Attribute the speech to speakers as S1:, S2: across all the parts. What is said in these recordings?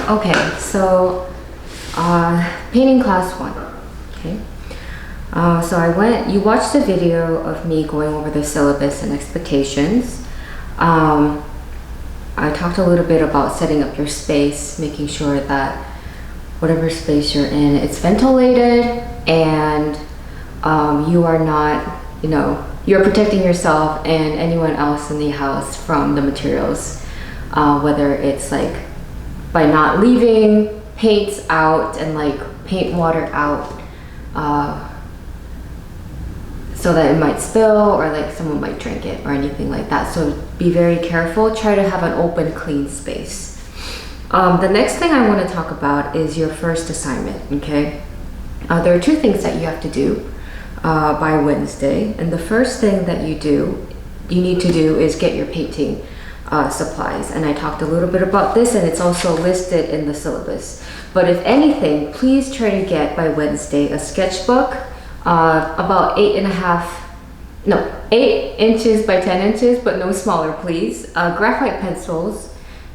S1: Okay, so painting class 1. Okay. You watched a video of me going over the syllabus and expectations. I talked a little bit about setting up your space, making sure that whatever space you're in, it's ventilated and you are not, you're protecting yourself and anyone else in the house from the materials, whether it's like by not leaving paints out and like paint water out so that it might spill or like someone might drink it or anything like that. So be very careful. Try to have an open, clean space. The next thing I want to talk about is your first assignment, okay? There are 2 things that you have to do by Wednesday. And the first thing that you need to do is get your painting supplies. And I talked a little bit about this and it's also listed in the syllabus. But if anything, please try to get by Wednesday a sketchbook about 8 inches by 10 inches, but no smaller, please. Graphite pencils.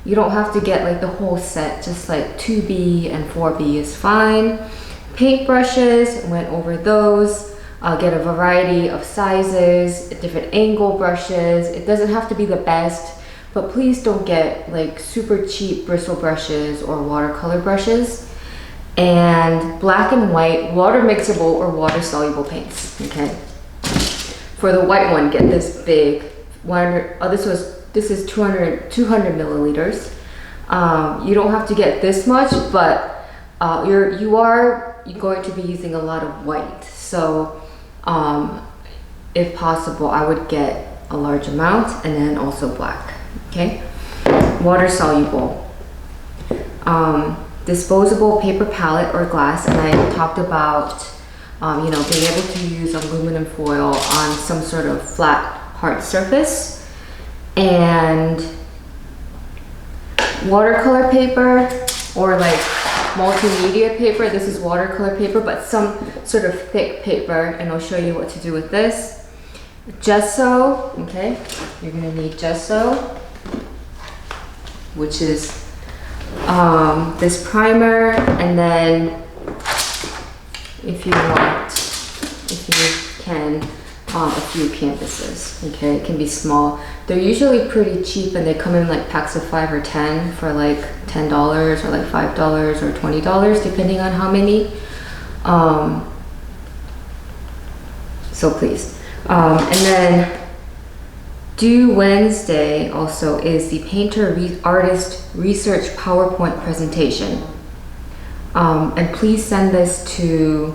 S1: You don't have to get like the whole set, just like 2B and 4B is fine. Paint brushes, went over those. Get a variety of sizes, different angle brushes. It doesn't have to be the best, but please don't get like super cheap bristle brushes or watercolor brushes. And black and white water mixable or water soluble paints, okay? For the white one, get this big 100, this is 200 milliliters. You don't have to get this much, but you are going to be using a lot of white. So if possible, I would get a large amount and then also black, okay? Water soluble. Disposable paper palette or glass, and I talked about being able to use aluminum foil on some sort of flat hard surface, and watercolor paper or like multimedia paper. This is watercolor paper, but some sort of thick paper, and I'll show you what to do with this. Gesso, okay, you're gonna need gesso, which is this primer, and then if you can, a few canvases, okay? It can be small. They're usually pretty cheap and they come in like packs of 5 or 10 for like $10 or like $5 or $20 depending on how many. So please. And then due Wednesday also is the painter artist research PowerPoint presentation. And please send this to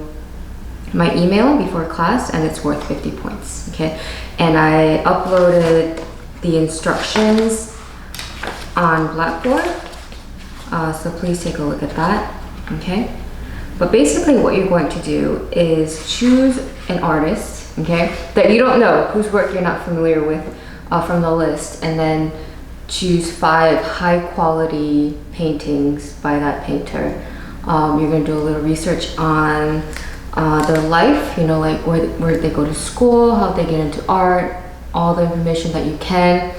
S1: my email before class, and it's worth 50 points, okay? And I uploaded the instructions on Blackboard, so please take a look at that, okay? But basically what you're going to do is choose an artist, okay, that you don't know, whose work you're not familiar with, from the list, and then choose 5 high quality paintings by that painter. You're going to do a little research on their life, like where they go to school, how they get into art, all the information that you can,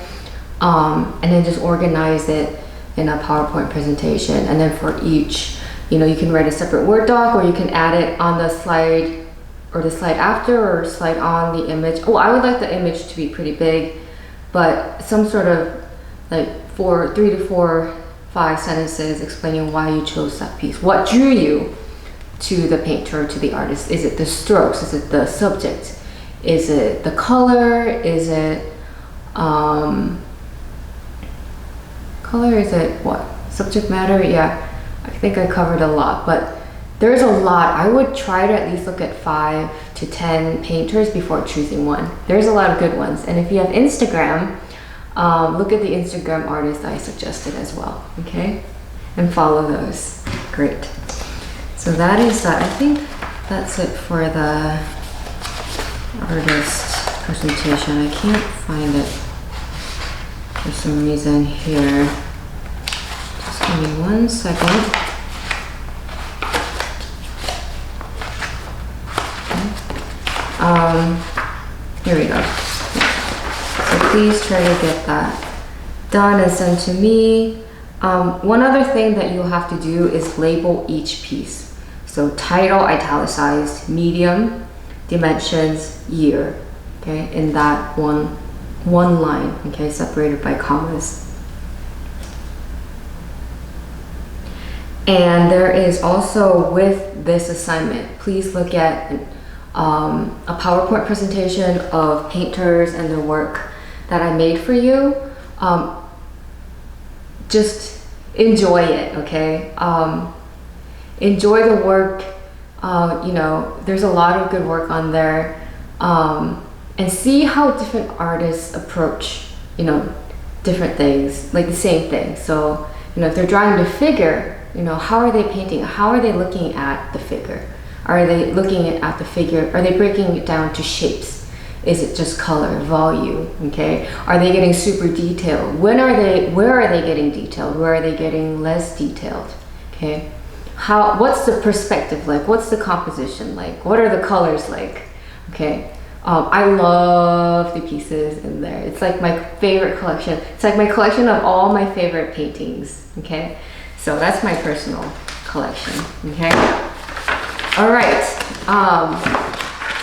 S1: and then just organize it in a PowerPoint presentation. And then for each, you can write a separate Word doc, or you can add it on the slide, or the slide after, or slide on the image. Oh, I would like the image to be pretty big, but some sort of like 3 to 4, 5 sentences explaining why you chose that piece. What drew you to the painter, to the artist? Is it the strokes? Is it the subject? Is it the color? Is it color? Is it what? Subject matter? Yeah, I think I covered a lot, but there's a lot. I would try to at least look at 5 to 10 painters before choosing one. There's a lot of good ones. And if you have Instagram, look at the Instagram artists I suggested as well, okay? And follow those. Great. So that is that. I think that's it for the artist presentation. I can't find it for some reason here. Just give me 1 second. Here we go. So please try to get that done and sent to me. One other thing that you'll have to do is label each piece. So title, italicized, medium, dimensions, year, okay, in that one line, okay, separated by commas. And there is also, with this assignment, please look at a PowerPoint presentation of painters and the work that I made for you. Just enjoy it, okay? Enjoy the work. You know, there's a lot of good work on there. And see how different artists approach, you know, different things, like the same thing. So, you know, if they're drawing the figure, you know, how are they painting? How are they looking at the figure? Are they looking at the figure? Are they breaking it down to shapes? Is it just color, volume, okay? Are they getting super detailed? Where are they getting detailed? Where are they getting less detailed, okay? What's the perspective like? What's the composition like? What are the colors like, okay? I love the pieces in there. It's like my favorite collection. It's like my collection of all my favorite paintings, okay? So that's my personal collection, okay? All right,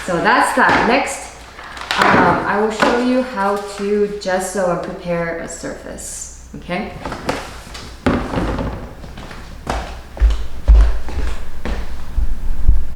S1: so that's that. Next, I will show you how to gesso and prepare a surface, okay?